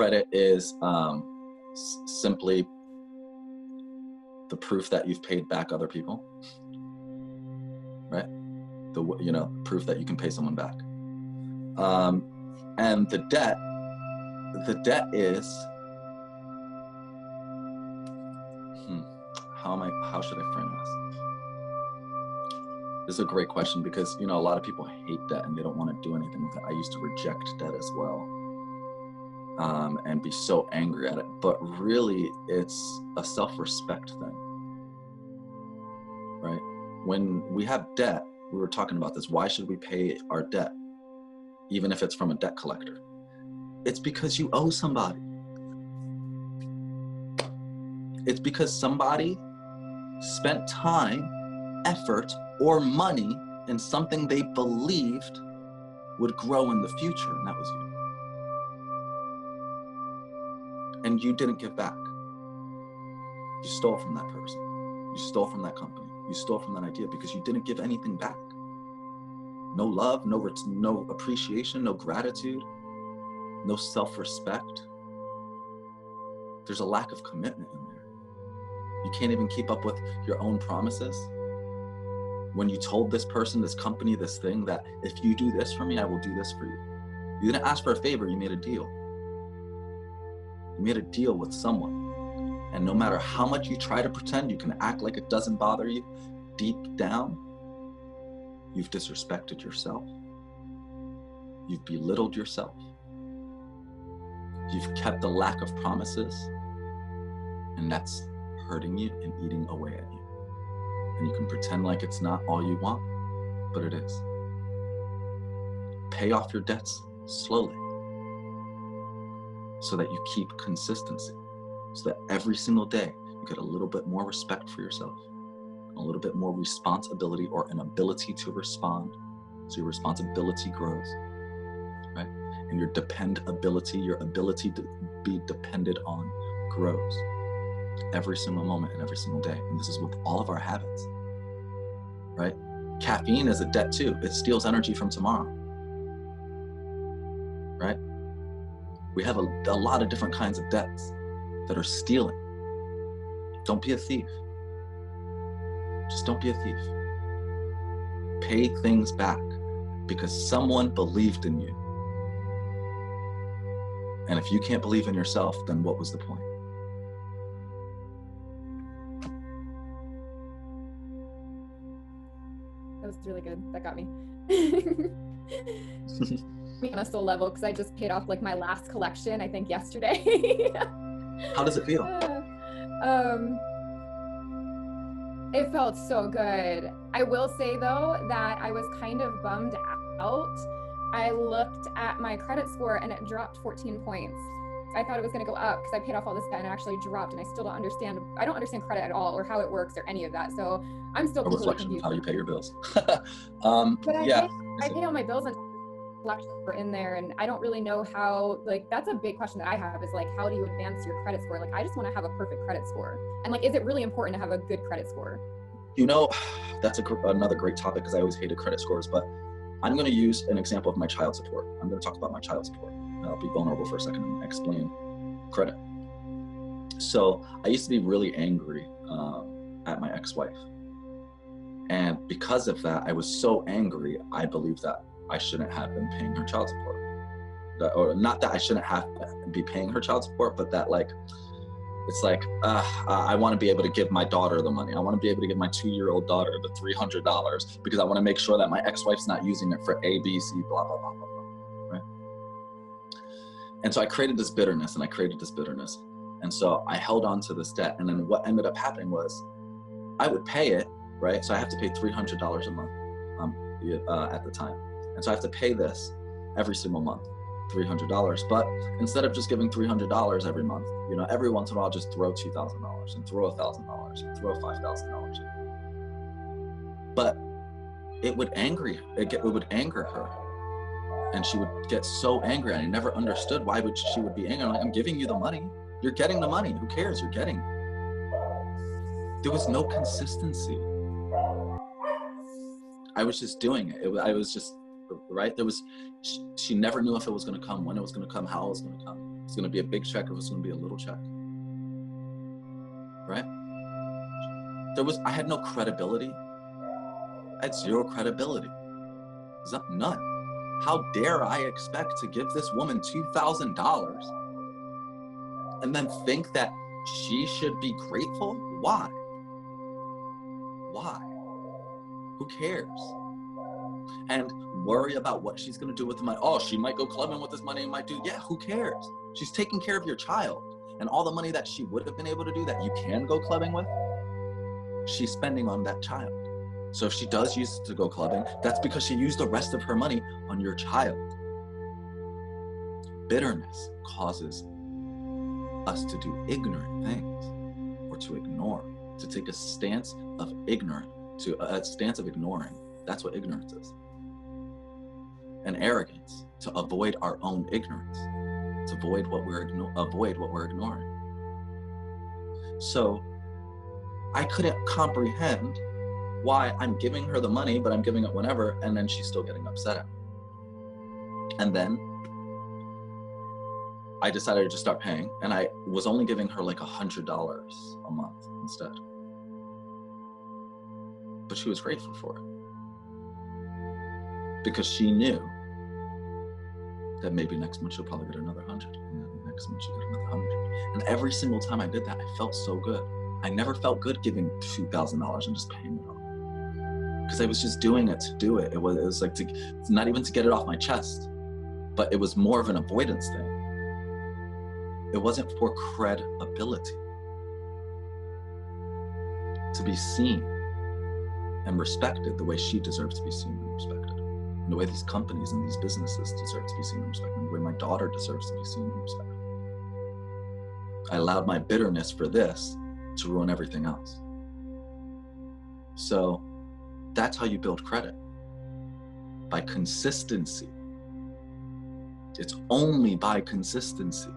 credit is simply the proof that you've paid back other people, right? Proof that you can pay someone back. And the debt is, how should I frame this? This is a great question because, a lot of people hate debt and they don't want to do anything with it. I used to reject debt as well, and be so angry at it. But really, it's a self-respect thing, right? When we have debt, we were talking about this. Why should we pay our debt, even if it's from a debt collector? It's because you owe somebody. It's because somebody spent time, effort, or money in something they believed would grow in the future, and that was you. And you didn't give back. You stole from that person. You stole from that company. You stole from that idea because you didn't give anything back. No love, no appreciation, no gratitude, no self-respect. There's a lack of commitment in there. You can't even keep up with your own promises. When you told this person, this company, this thing, that if you do this for me, I will do this for you. You didn't ask for a favor, you made a deal. You made a deal with someone. And no matter how much you try to pretend, you can act like it doesn't bother you, deep down, you've disrespected yourself. You've belittled yourself. You've kept a lack of promises, and that's hurting you and eating away at you. And you can pretend like it's not all you want, but it is. Pay off your debts slowly so that you keep consistency, so that every single day you get a little bit more respect for yourself, a little bit more responsibility or an ability to respond, so your responsibility grows, right? And your dependability, your ability to be depended on grows every single moment and every single day. And this is with all of our habits, right? Caffeine is a debt too. It steals energy from tomorrow, right? We have a lot of different kinds of debts that are stealing. Don't be a thief. Just don't be a thief. Pay things back because someone believed in you. And if you can't believe in yourself, then what was the point? That was really good. That got me. On a soul level, because I just paid off like my last collection, I think yesterday. How does it feel? It felt so good. I will say though that I was kind of bummed out. I looked at my credit score and it dropped 14 points. I thought it was going to go up because I paid off all this debt and it actually dropped, and I still don't understand. I don't understand credit at all or how it works or any of that. So I'm still a reflection of how you pay your bills. But I pay all my bills and are in there, and I don't really know how. Like, that's a big question that I have, is like, how do you advance your credit score? Like, I just want to have a perfect credit score, and like, is it really important to have a good credit score? That's another great topic, because I always hated credit scores, but I'm going to use an example of my child support. I'm going to talk about my child support. I'll be vulnerable for a second and explain credit. So I used to be really angry at my ex-wife. And because of that, I was so angry, I believed that I shouldn't have been paying her child support. Or not that I shouldn't be paying her child support, but that it's like, I want to be able to give my daughter the money. I want to be able to give my 2-year-old daughter the $300 because I want to make sure that my ex-wife's not using it for A, B, C, blah, blah, blah, blah, blah, right? And so I created this bitterness. And so I held on to this debt. And then what ended up happening was I would pay it, right? So I have to pay $300 a month at the time. And so I have to pay this every single month, $300. But instead of just giving $300 every month, every once in a while, I'll just throw $2,000 and throw $1,000 and throw $5,000. But it would anger her. And she would get so angry. And I never understood why she would be angry. I'm like, I'm giving you the money. You're getting the money. Who cares? You're getting. There was no consistency. I was just doing it. I was just, right? She never knew if it was going to come, when it was going to come, how it was going to come. it's going to be a big check or it's going to be a little check. Right? I had no credibility. I had zero credibility. None. How dare I expect to give this woman $2,000 and then think that she should be grateful? Why? Why? Who cares? And worry about what she's going to do with the money. Oh, she might go clubbing with this money and might do. Yeah, who cares? She's taking care of your child. And all the money that she would have been able to do that you can go clubbing with, she's spending on that child. So if she does use it to go clubbing, that's because she used the rest of her money on your child. Bitterness causes us to do ignorant things or to ignore, to take a stance of ignorance, to a stance of ignoring. That's what ignorance is. And arrogance, to avoid our own ignorance, to avoid what we're ignoring. So I couldn't comprehend why I'm giving her the money, but I'm giving it whenever, and then she's still getting upset at me. And then I decided to just start paying, and I was only giving her like $100 a month instead. But she was grateful for it. Because she knew that maybe next month she'll probably get another 100, and then next month she'll get another 100. And every single time I did that, I felt so good. I never felt good giving $2,000 and just paying it off. Because I was just doing it to do it. It was like not even to get it off my chest, but it was more of an avoidance thing. It wasn't for credibility. To be seen and respected the way she deserves to be seen and respected. And the way these companies and these businesses deserve to be seen and respected. And the way my daughter deserves to be seen and respected. I allowed my bitterness for this to ruin everything else. So that's how you build credit. By consistency. It's only by consistency.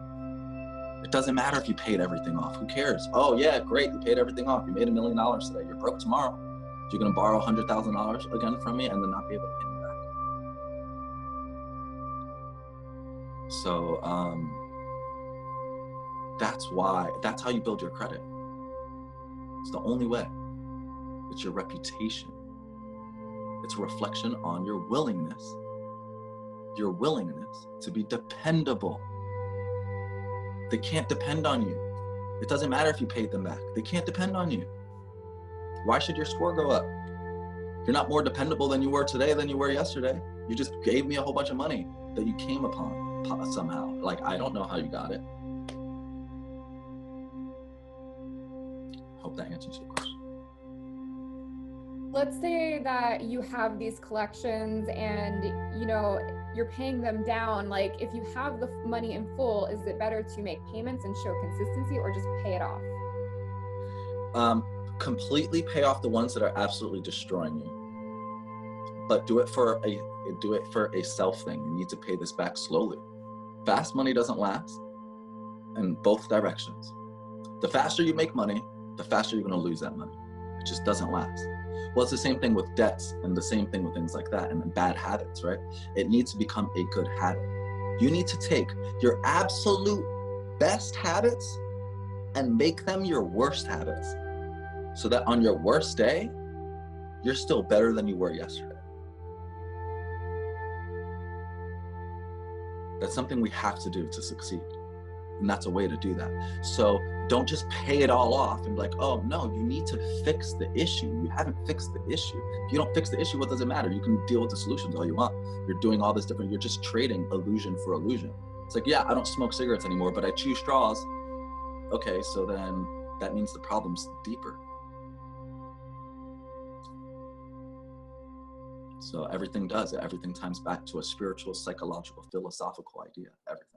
It doesn't matter if you paid everything off. Who cares? Oh yeah, great, you paid everything off. You made $1 million today. You're broke tomorrow. You're gonna borrow $100,000 again from me and then not be able to pay me back. So that's how you build your credit. It's the only way. It's your reputation. It's a reflection on your willingness to be dependable. They can't depend on you. It doesn't matter if you paid them back. They can't depend on you. Why should your score go up? You're not more dependable than you were today than you were yesterday. You just gave me a whole bunch of money that you came upon somehow. Like, I don't know how you got it. Hope that answers your question. Let's say that you have these collections and, you're paying them down. Like, if you have the money in full, is it better to make payments and show consistency or just pay it off? Completely pay off the ones that are absolutely destroying you. But do it for a self thing. You need to pay this back slowly. Fast money doesn't last in both directions. The faster you make money, the faster you're going to lose that money. It just doesn't last. Well, it's the same thing with debts and the same thing with things like that and bad habits, right? It needs to become a good habit. You need to take your absolute best habits and make them your worst habits so that on your worst day, you're still better than you were yesterday. That's something we have to do to succeed. And that's a way to do that. So don't just pay it all off and be like, oh no, you need to fix the issue. You haven't fixed the issue. If you don't fix the issue, what does it matter? You can deal with the solutions all you want. You're doing all this different, you're just trading illusion for illusion. It's like, yeah, I don't smoke cigarettes anymore, but I chew straws. Okay, so then that means the problem's deeper. So everything does it. Everything ties back to a spiritual, psychological, philosophical idea. Everything.